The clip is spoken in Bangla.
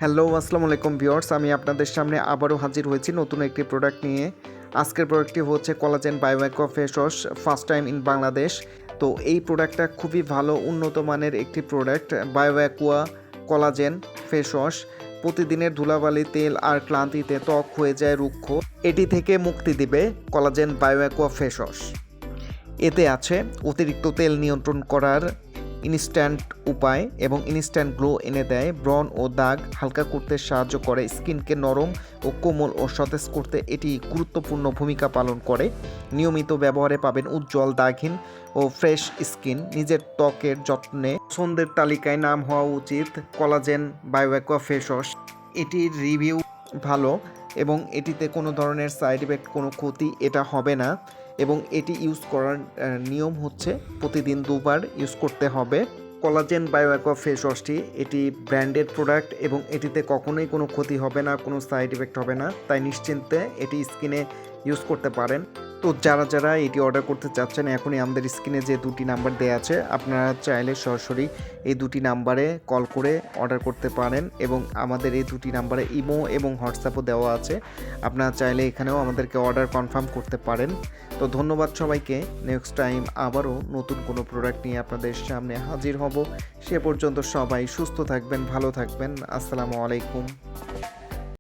হ্যালো, আসসালামু আলাইকুম ভিউয়ার্স। আমি আপনাদের সামনে আবারও হাজির হয়েছি নতুন একটি প্রোডাক্ট নিয়ে। আজকের প্রোডাক্টটি হচ্ছে collagen Bioaqua face wash, first time in Bangladesh. তো এই প্রোডাক্টটা খুবই ভালো উন্নত মানের একটি product, Bioaqua collagen face wash. প্রতিদিনের ধুলাবালি, তেল আর ক্লান্তিতে ত্বক হয়ে যায় রুক্ষ। এটি থেকে মুক্তি দিবে কোলাজেন বায়োঅ্যাকোয়া ফেস ওয়াশ। এতে আছে অতিরিক্ত তেল নিয়ন্ত্রণ করার ইনস্ট্যান্ট উপায় এবং ইনস্ট্যান্ট গ্লো এনে দেয়। ব্রণ ও দাগ হালকা করতে সাহায্য করে। স্কিনকে নরম ও কোমল ও সতেজ করতে এটি গুরুত্বপূর্ণ ভূমিকা পালন করে। নিয়মিত ব্যবহারে পাবেন উজ্জ্বল, দাগহীন ও ফ্রেশ স্কিন। নিজের ত্বকের যত্নে পছন্দের তালিকায় নাম হওয়া উচিত কোলাজেন বায়োঅ্যাকোয়া ফেস ওয়াশ। এটির রিভিউ ভালো এবং এটিতে কোনো ধরনের সাইড এফেক্ট, কোনো ক্ষতি এটা হবে না। এবং এটি ইউজ করার নিয়ম হচ্ছে প্রতিদিন 2 বার ইউজ করতে হবে। কোলাজেন বায়োঅ্যাকোয়া ফেস ওয়াশটি এটি ব্র্যান্ডেড প্রোডাক্ট এবং এটিতে কখনোই কোনো ক্ষতি হবে না, কোনো সাইড এফেক্ট হবে না, তাই নিশ্চিন্তে এটি স্কিনে ইউজ করতে পারেন। তো যারা এটি অর্ডার করতে চাচ্ছেন, এখনই আমাদের স্ক্রিনে যে 2টি নাম্বার দেওয়া আছে, আপনারা চাইলে সরাসরি এই 2টি নাম্বারে কল করে অর্ডার করতে পারেন এবং আমাদের এই 2টি নাম্বারে ইমো এবং হোয়াটসঅ্যাপও দেওয়া আছে। আপনারা চাইলে এখানেও আমাদেরকে অর্ডার কনফার্ম করতে পারেন। তো ধন্যবাদ সবাইকে। নেক্সট টাইম আবারও নতুন কোনো প্রোডাক্ট নিয়ে আপনাদের সামনে হাজির হব। সে পর্যন্ত সবাই সুস্থ থাকবেন, ভালো থাকবেন। আসসালামু আলাইকুম।